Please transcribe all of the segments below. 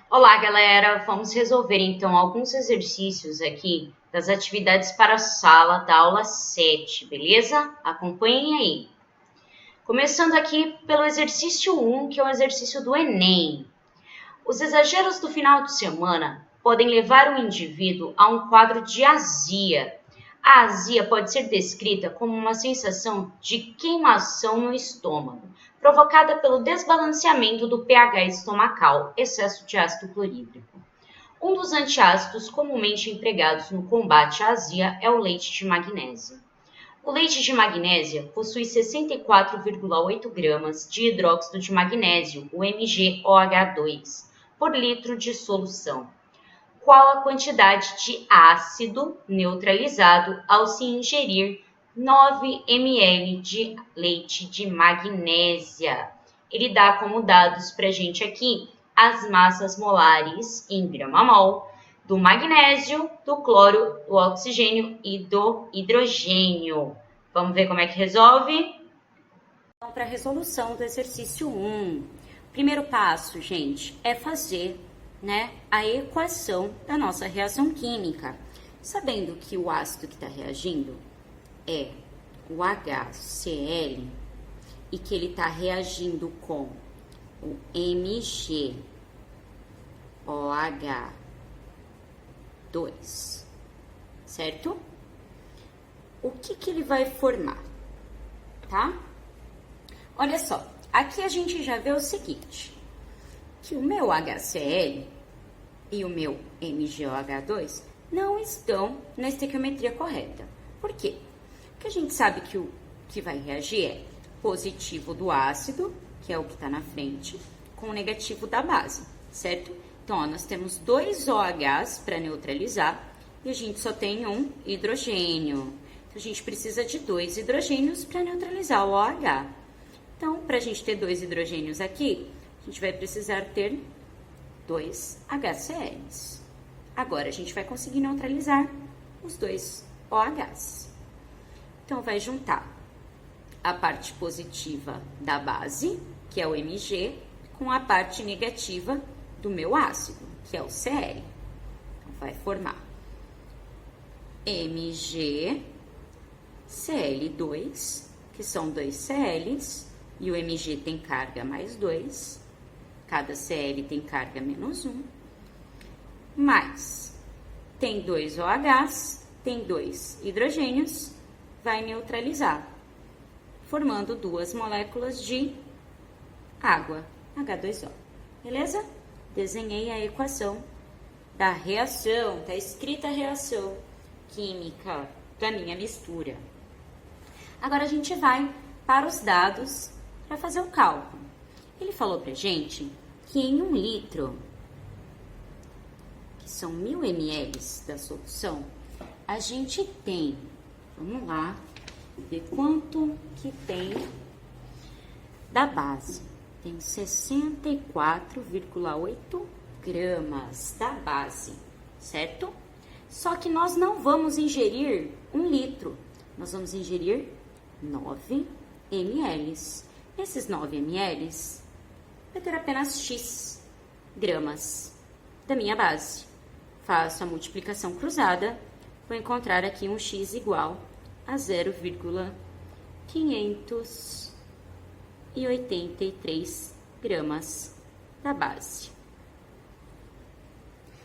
Olá, galera! Vamos resolver então alguns exercícios aqui das atividades para a sala da aula 7, beleza? Acompanhem aí. Começando aqui pelo exercício 1, que é o exercício do Enem. Os exageros do final de semana podem levar o indivíduo a um quadro de azia. A azia pode ser descrita como uma sensação de queimação no estômago, provocada pelo desbalanceamento do pH estomacal, excesso de ácido clorídrico. Um dos antiácidos comumente empregados no combate à azia é o leite de magnésia. O leite de magnésia possui 64,8 gramas de hidróxido de magnésio, o MgOH2, por litro de solução. Qual a quantidade de ácido neutralizado ao se ingerir 9 ml de leite de magnésia? Ele dá como dados para a gente aqui as massas molares em grama-mol do magnésio, do cloro, do oxigênio e do hidrogênio. Vamos ver como é que resolve? Então, para a resolução do exercício 1, primeiro passo, gente, é fazer a equação da nossa reação química. Sabendo que o ácido que está reagindo é o HCl e que ele está reagindo com o MgOH2, certo? O que ele vai formar, tá? Olha só, aqui a gente já vê o seguinte, que o meu HCl e o meu MgOH2 não estão na estequiometria correta. Por quê? Porque a gente sabe que o que vai reagir é positivo do ácido, que é o que está na frente, com o negativo da base, certo? Então, ó, nós temos dois OHs para neutralizar e a gente só tem um hidrogênio. Então, a gente precisa de dois hidrogênios para neutralizar o OH. Então, para a gente ter dois hidrogênios aqui, a gente vai precisar ter dois HCl's. Agora, a gente vai conseguir neutralizar os dois OHs. Então, vai juntar a parte positiva da base, que é o Mg, com a parte negativa do meu ácido, que é o Cl. Então, vai formar MgCl2, que são dois Cl's, e o Mg tem carga mais 2, cada Cl tem carga menos 1, mais tem dois OHs, tem dois hidrogênios, vai neutralizar, formando duas moléculas de água, H2O, beleza? Desenhei a equação da reação, tá escrita a reação química da minha mistura. Agora a gente vai para os dados para fazer o cálculo. Ele falou pra gente que em 1 litro, que são 1000 ml da solução, a gente tem, vamos lá, ver quanto que tem da base. Tem 64,8 gramas da base, certo? Só que nós não vamos ingerir 1 litro, nós vamos ingerir 9 ml. Esses 9 ml vai ter apenas X gramas da minha base. Faço a multiplicação cruzada, vou encontrar aqui um X igual a 0,583 gramas da base.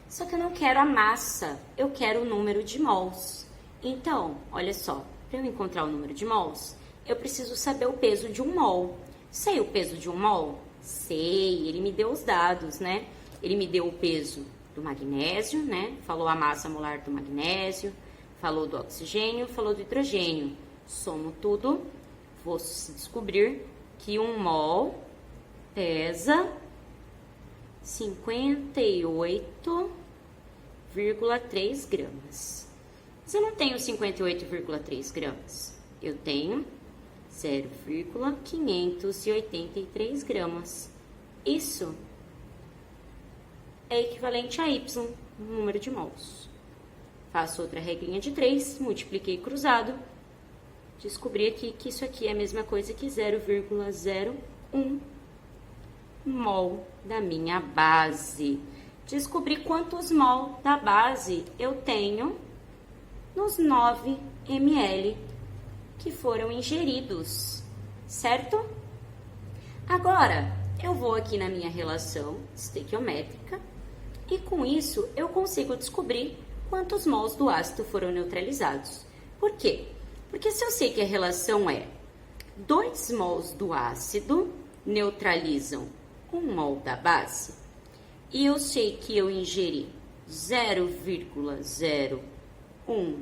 Só que eu não quero a massa, eu quero o número de mols. Então, olha só, para eu encontrar o número de mols, eu preciso saber o peso de 1 mol. Sei o peso de 1 mol? Sei, ele me deu os dados, né? Ele me deu o peso do magnésio, né? Falou a massa molar do magnésio, falou do oxigênio, falou do hidrogênio. Somo tudo, vou descobrir que 1 mol pesa 58,3 gramas. Mas eu não tenho 58,3 gramas, eu tenho 0,583 gramas. Isso é equivalente a Y, número de mols. Faço outra regrinha de 3, multipliquei cruzado, descobri aqui que isso aqui é a mesma coisa que 0,01 mol da minha base. descobrir quantos mol da base eu tenho nos 9 ml que foram ingeridos, certo? Agora, eu vou aqui na minha relação estequiométrica e com isso eu consigo descobrir quantos mols do ácido foram neutralizados. Por quê? Porque se eu sei que a relação é 2 mols do ácido neutralizam 1 mol da base, e eu sei que eu ingeri 0,01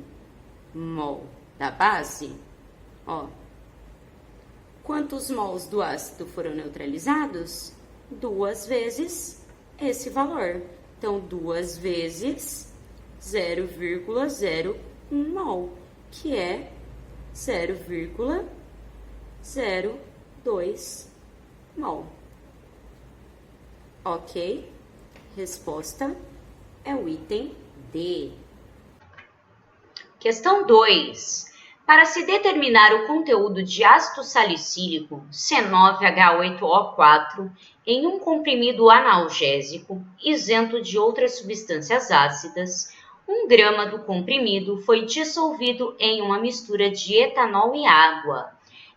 mol da base, ó, quantos mols do ácido foram neutralizados? 2 vezes esse valor. Então, 2 vezes 0,01 mol, que é 0,02 mol. Ok? Resposta é o item D. Questão 2. Para se determinar o conteúdo de ácido salicílico C9H8O4 em um comprimido analgésico isento de outras substâncias ácidas, 1 grama do comprimido foi dissolvido em uma mistura de etanol e água.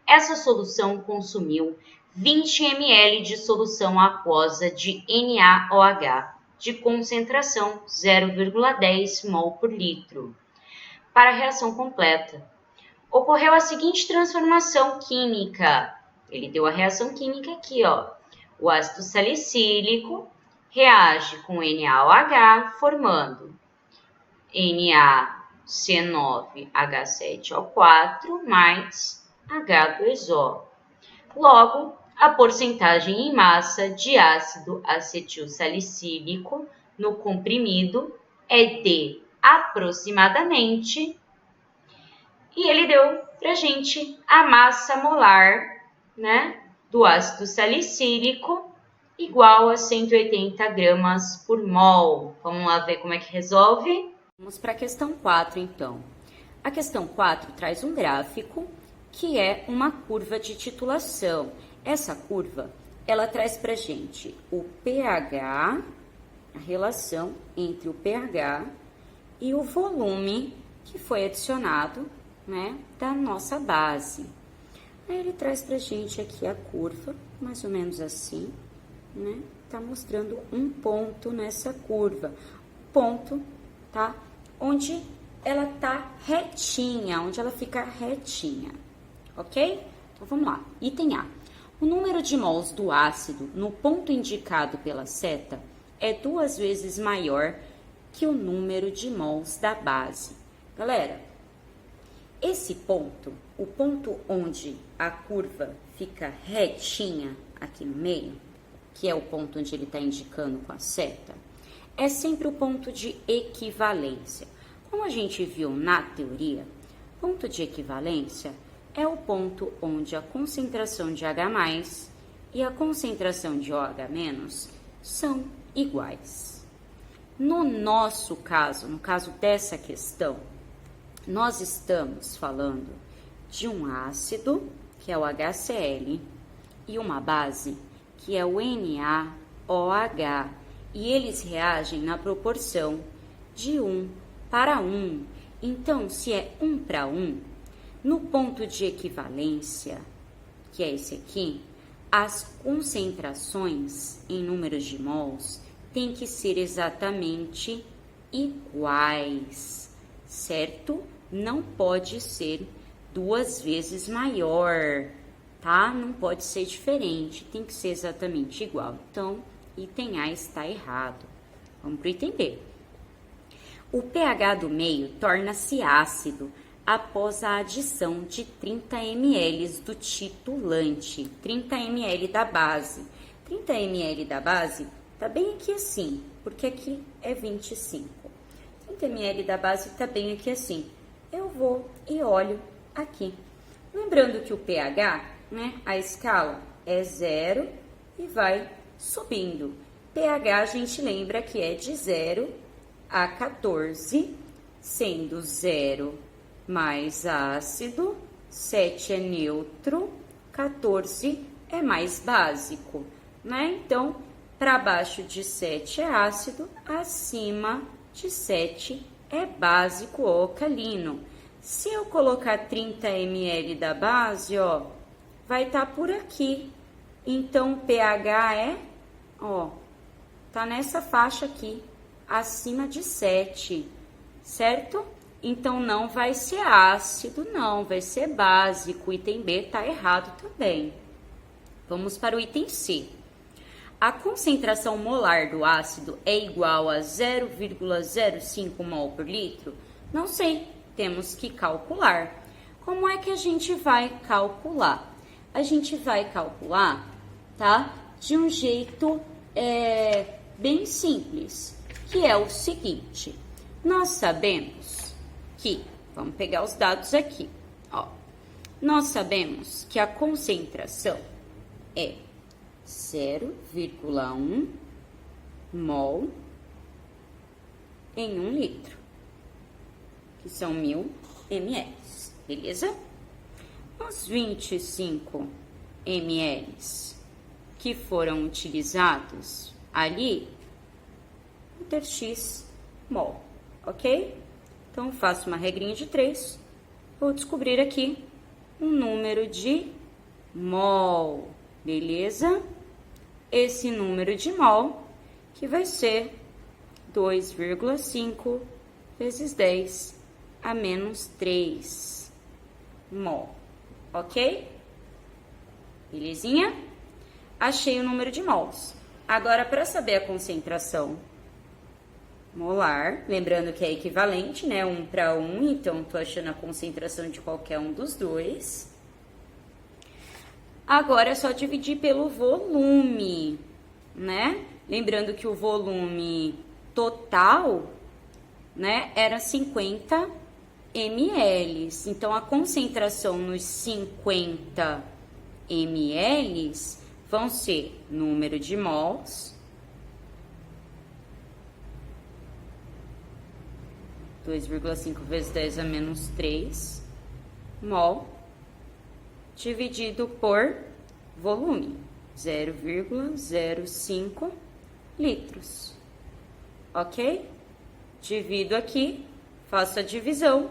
Essa solução consumiu 20 ml de solução aquosa de NaOH, de concentração 0,10 mol por litro. Para a reação completa, ocorreu a seguinte transformação química. Ele deu a reação química aqui, ó. O ácido salicílico reage com NaOH, formando NaC9H7O4 mais H2O. Logo, a porcentagem em massa de ácido acetilsalicílico no comprimido é de aproximadamente, e ele deu pra gente a massa molar, né, do ácido salicílico igual a 180 gramas por mol. Vamos lá ver como é que resolve? Vamos para a questão 4, então. A questão 4 traz um gráfico que é uma curva de titulação. Essa curva, ela traz pra gente o pH, a relação entre o pH e o volume que foi adicionado, né, da nossa base. Aí ele traz pra gente aqui a curva, mais ou menos assim, né? Tá mostrando um ponto nessa curva. Ponto, tá? Onde ela tá retinha, onde ela fica retinha, ok? Então, vamos lá. Item A. O número de mols do ácido no ponto indicado pela seta é 2 vezes maior que o número de mols da base. Galera, esse ponto, o ponto onde a curva fica retinha aqui no meio, que é o ponto onde ele está indicando com a seta, é sempre o ponto de equivalência. Como a gente viu na teoria, ponto de equivalência é o ponto onde a concentração de H+ e a concentração de OH- são iguais. No nosso caso, no caso dessa questão, nós estamos falando de um ácido, que é o HCl, e uma base, que é o NaOH, e eles reagem na proporção de 1 para 1. Então, se é 1 para 1, no ponto de equivalência, que é esse aqui, as concentrações em números de mols têm que ser exatamente iguais, certo? Não pode ser 2 vezes maior, tá? Não pode ser diferente, tem que ser exatamente igual. Então, item A está errado. Vamos para o item B. O pH do meio torna-se ácido após a adição de 30 ml do titulante, 30 ml da base. 30 ml da base tá bem aqui assim, porque aqui é 25. 30 ml da base tá bem aqui assim. Eu vou e olho aqui. Lembrando que o pH, né, a escala é 0 e vai subindo. pH a gente lembra que é de 0 a 14, sendo 0 mais ácido, 7 é neutro, 14 é mais básico, né? Então, para baixo de 7 é ácido, acima de 7 é básico ou alcalino. Se eu colocar 30 ml da base, ó, vai estar por aqui. Então, o pH é, ó, tá nessa faixa aqui, acima de 7, certo? Então, não vai ser ácido, não, vai ser básico. O item B tá errado também. Vamos para o item C. A concentração molar do ácido é igual a 0,05 mol por litro? Não sei, temos que calcular. Como é que a gente vai calcular? A gente vai calcular, tá? De um jeito bem simples, que é o seguinte. Nós sabemos que, vamos pegar os dados aqui, ó. Nós sabemos que a concentração é 0,1 mol em 1 litro, que são 1000 ml, beleza? Os 25 ml que foram utilizados ali, vou ter x mol, ok? Então, faço uma regrinha de 3, vou descobrir aqui um número de mol, beleza? Esse número de mol que vai ser 2,5 vezes 10 a menos 3 mol, ok? Belezinha? Achei o número de mols. Agora, para saber a concentração molar, lembrando que é equivalente, né? 1 para 1, então tô achando a concentração de qualquer um dos dois. Agora é só dividir pelo volume, né? Lembrando que o volume total, né, era 50 ml. Então, a concentração nos 50 ml vão ser número de mols, 2,5 vezes 10 a menos 3 mol, dividido por volume, 0,05 litros, ok? Divido aqui, faço a divisão,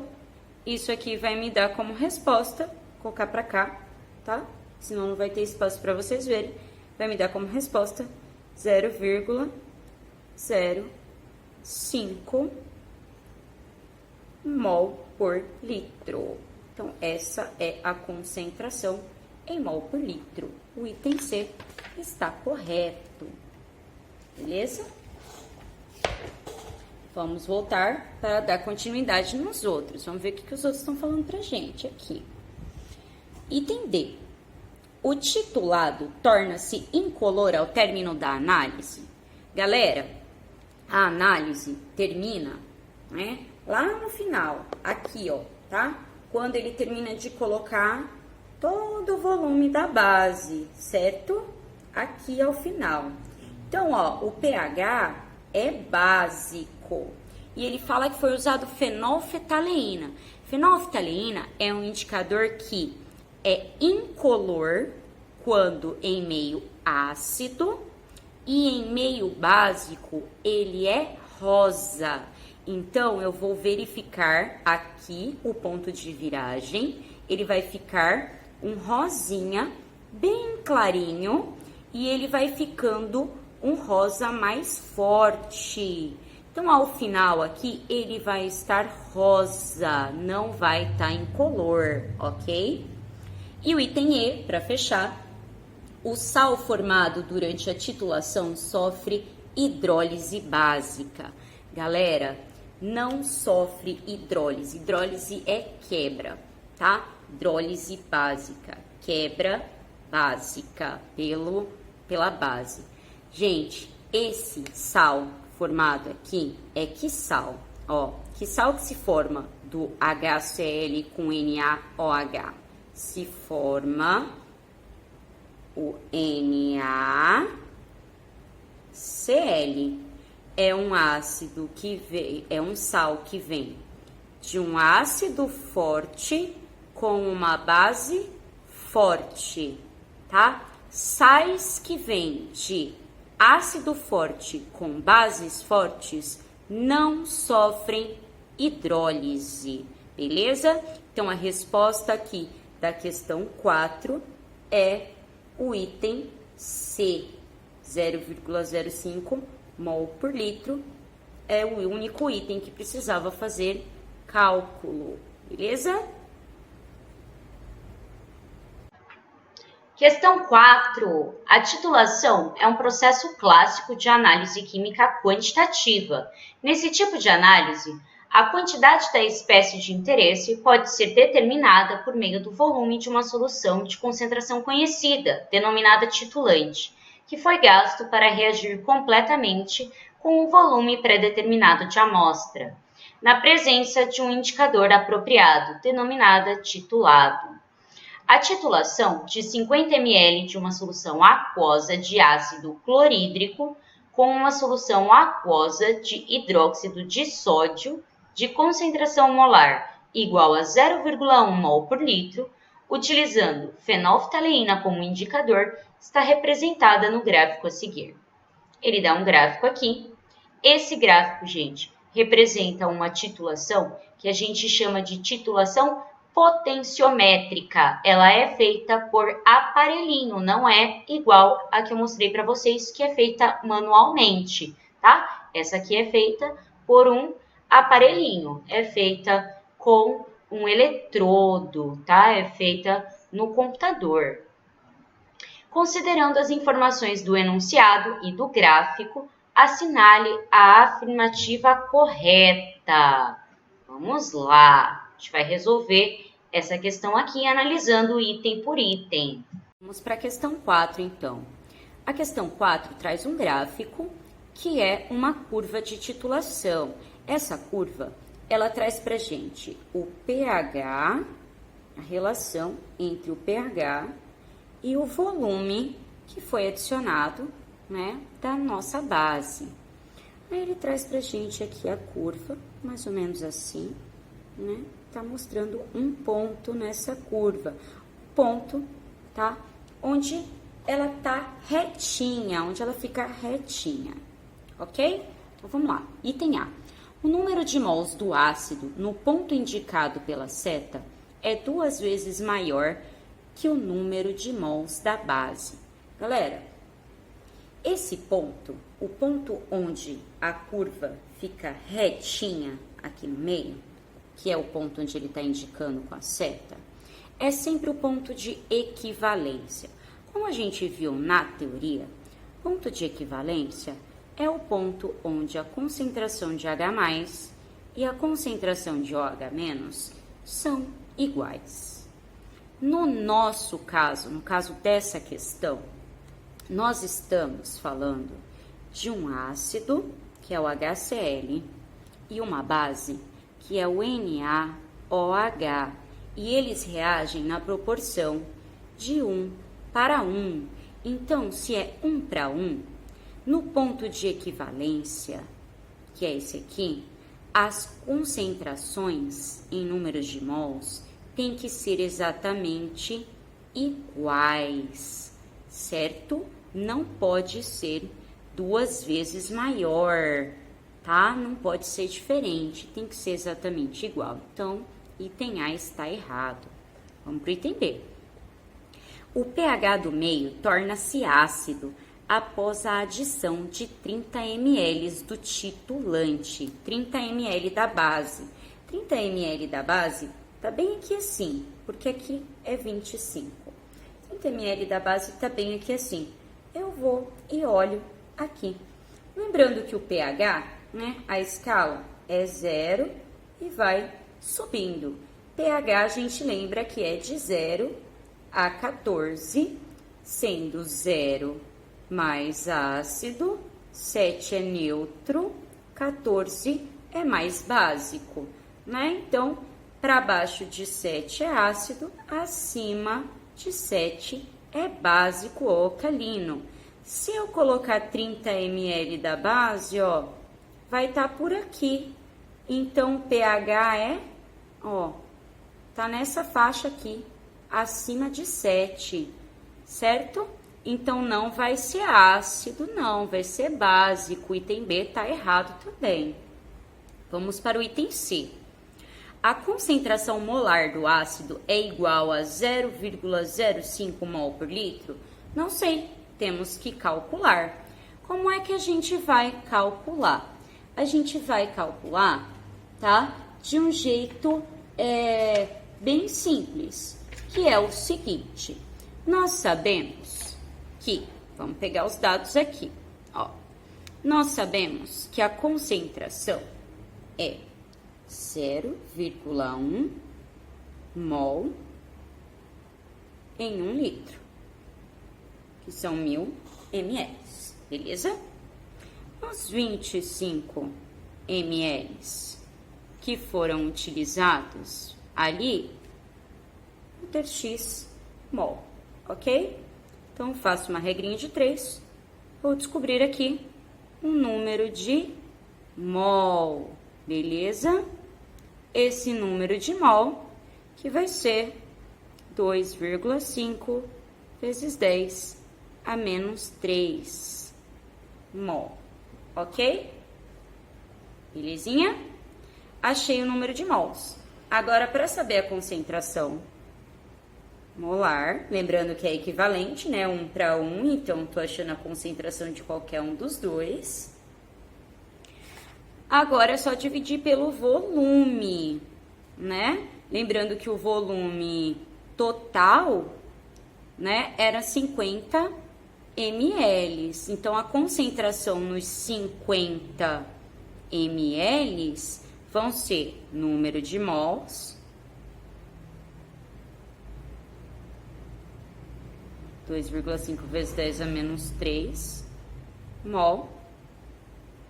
isso aqui vai me dar como resposta, vou colocar pra cá, tá? Senão não vai ter espaço para vocês verem, vai me dar como resposta 0,05 mol por litro. Então, essa é a concentração em mol por litro. O item C está correto. Beleza? Vamos voltar para dar continuidade nos outros. Vamos ver o que os outros estão falando pra gente aqui. Item D. O titulado torna-se incolor ao término da análise? Galera, a análise termina, né, lá no final, aqui, ó, tá? Quando ele termina de colocar todo o volume da base, certo? Aqui ao final. Então, ó, o pH é básico. E ele fala que foi usado fenolftaleína. Fenolftaleína é um indicador que é incolor quando em meio ácido e em meio básico ele é rosa. Então, eu vou verificar aqui o ponto de viragem, ele vai ficar um rosinha bem clarinho e ele vai ficando um rosa mais forte. Então, ao final aqui, ele vai estar rosa, não vai estar incolor, ok? E o item E, para fechar, o sal formado durante a titulação sofre hidrólise básica. Galera, não sofre hidrólise. Hidrólise é quebra, tá? Hidrólise básica, quebra básica pela base. Gente, esse sal formado aqui é que sal? Ó, que sal que se forma do HCl com NaOH? Se forma o NaCl. É um ácido que vem, é um sal que vem de um ácido forte com uma base forte, tá? Sais que vêm de ácido forte com bases fortes não sofrem hidrólise, beleza? Então, a resposta aqui da questão 4 é o item C, 0,05 mol por litro, é o único item que precisava fazer cálculo, beleza? Questão 4. A titulação é um processo clássico de análise química quantitativa. Nesse tipo de análise, a quantidade da espécie de interesse pode ser determinada por meio do volume de uma solução de concentração conhecida, denominada titulante, que foi gasto para reagir completamente com o volume pré-determinado de amostra, na presença de um indicador apropriado, denominada titulado. A titulação de 50 ml de uma solução aquosa de ácido clorídrico com uma solução aquosa de hidróxido de sódio de concentração molar igual a 0,1 mol por litro, utilizando fenolftaleína como indicador, está representada no gráfico a seguir. Ele dá um gráfico aqui. Esse gráfico, gente, representa uma titulação que a gente chama de titulação potenciométrica. Ela é feita por aparelhinho, não é igual a que eu mostrei para vocês, que é feita manualmente, tá? Essa aqui é feita por um aparelhinho, é feita com um eletrodo, tá? É feita no computador. Considerando as informações do enunciado e do gráfico, assinale a afirmativa correta. Vamos lá. A gente vai resolver essa questão aqui analisando item por item. Vamos para a questão 4, então. A questão 4 traz um gráfico que é uma curva de titulação. Essa curva, ela traz para a gente o pH, a relação entre o pH e o volume que foi adicionado, né, da nossa base. Aí ele traz para a gente aqui a curva, mais ou menos assim, né? Tá mostrando um ponto nessa curva, ponto, tá? Onde ela tá retinha, onde ela fica retinha, ok? Então, vamos lá. Item A. O número de mols do ácido no ponto indicado pela seta é 2 vezes maior que o número de mols da base. Galera, esse ponto, o ponto onde a curva fica retinha aqui no meio, que é o ponto onde ele está indicando com a seta, é sempre o ponto de equivalência. Como a gente viu na teoria, ponto de equivalência é o ponto onde a concentração de H+ e a concentração de OH- são iguais. No nosso caso, no caso dessa questão, nós estamos falando de um ácido, que é o HCl, e uma base, que é o NaOH, e eles reagem na proporção de 1 para 1. Então, se é 1 para 1, no ponto de equivalência, que é esse aqui, as concentrações em números de mols têm que ser exatamente iguais, certo? Não pode ser 2 vezes maior, tá? Não pode ser diferente, tem que ser exatamente igual. Então, item A está errado. Vamos para o item B. O pH do meio torna-se ácido após a adição de 30 ml do titulante, 30 ml da base. 30 ml da base tá bem aqui assim, porque aqui é 25. 30 ml da base tá bem aqui assim. Eu vou e olho aqui. Lembrando que o pH, né, a escala é 0 e vai subindo. pH a gente lembra que é de 0 a 14, sendo 0 mais ácido, 7 é neutro, 14 é mais básico, né? Então, para baixo de 7 é ácido, acima de 7 é básico ou alcalino. Se eu colocar 30 ml da base, ó, vai estar por aqui. Então, o pH é, ó, tá nessa faixa aqui, acima de 7, certo? Então, não vai ser ácido, não, vai ser básico. O item B tá errado também. Vamos para o item C. A concentração molar do ácido é igual a 0,05 mol por litro? Não sei, temos que calcular. Como é que a gente vai calcular? A gente vai calcular, tá? De um jeito bem simples, que é o seguinte. Nós sabemos que, vamos pegar os dados aqui, ó. Nós sabemos que a concentração é 0,1 mol em 1 litro, que são 1000 ml, beleza? Os 25 ml que foram utilizados ali, vou ter X mol, ok? Então, faço uma regrinha de 3, vou descobrir aqui um número de mol, beleza? Esse número de mol que vai ser 2,5 vezes 10 a menos 3 mol, ok? Belezinha? Achei o número de mols. Agora, para saber a concentração molar, lembrando que é equivalente, né? 1 para 1, então tô achando a concentração de qualquer um dos dois. Agora é só dividir pelo volume, né? Lembrando que o volume total, né, era 50 ml. Então, a concentração nos 50 ml vão ser número de mols, 2,5 vezes 10 a menos 3 mol,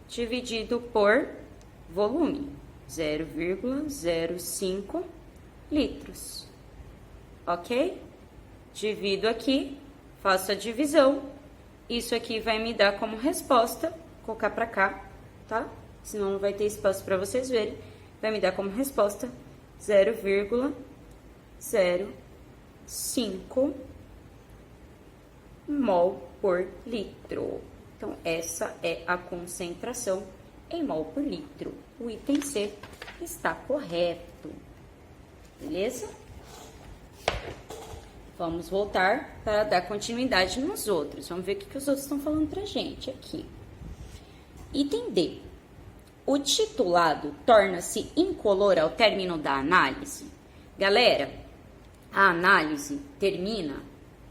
dividido por volume, 0,05 litros, ok? Divido aqui, faço a divisão, isso aqui vai me dar como resposta, vou colocar pra cá, tá? Senão não vai ter espaço para vocês verem, vai me dar como resposta 0,05 mol por litro. Então, essa é a concentração em mol por litro. O item C está correto. Beleza? Vamos voltar para dar continuidade nos outros. Vamos ver o que os outros estão falando pra gente aqui. Item D. O titulado torna-se incolor ao término da análise? Galera, a análise termina,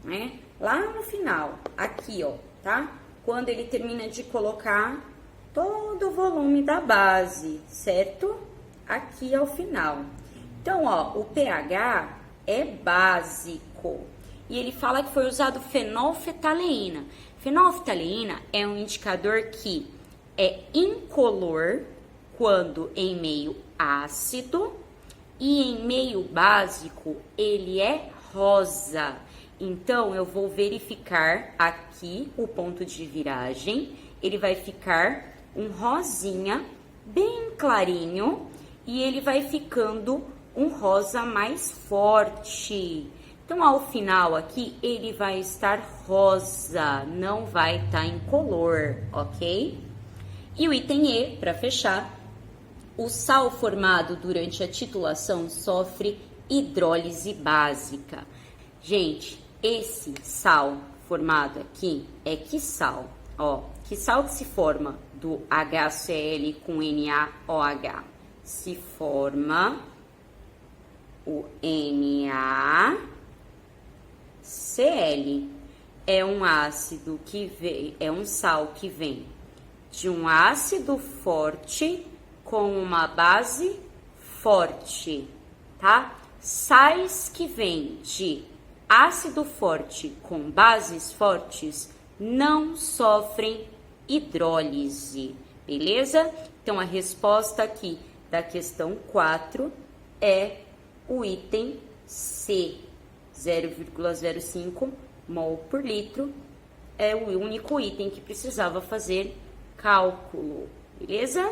né, lá no final, aqui, ó, tá? Quando ele termina de colocar todo o volume da base, certo? Aqui ao final. Então, ó, o pH é básico. E ele fala que foi usado fenolftaleína. Fenolftaleína é um indicador que é incolor quando em meio ácido e em meio básico ele é rosa. Então, eu vou verificar aqui o ponto de viragem, ele vai ficar um rosinha bem clarinho e ele vai ficando um rosa mais forte. Então, ao final aqui, ele vai estar rosa, não vai estar incolor, ok? E o item E, para fechar, o sal formado durante a titulação sofre hidrólise básica. Gente, esse sal formado aqui é que sal? Ó, que sal que se forma do HCl com NaOH? Se forma o NaCl. É um ácido que vem, é um sal que vem de um ácido forte com uma base forte, tá? Sais que vêm de ácido forte com bases fortes não sofrem hidrólise, beleza? Então, a resposta aqui da questão 4 é o item C, 0,05 mol por litro, é o único item que precisava fazer cálculo, beleza?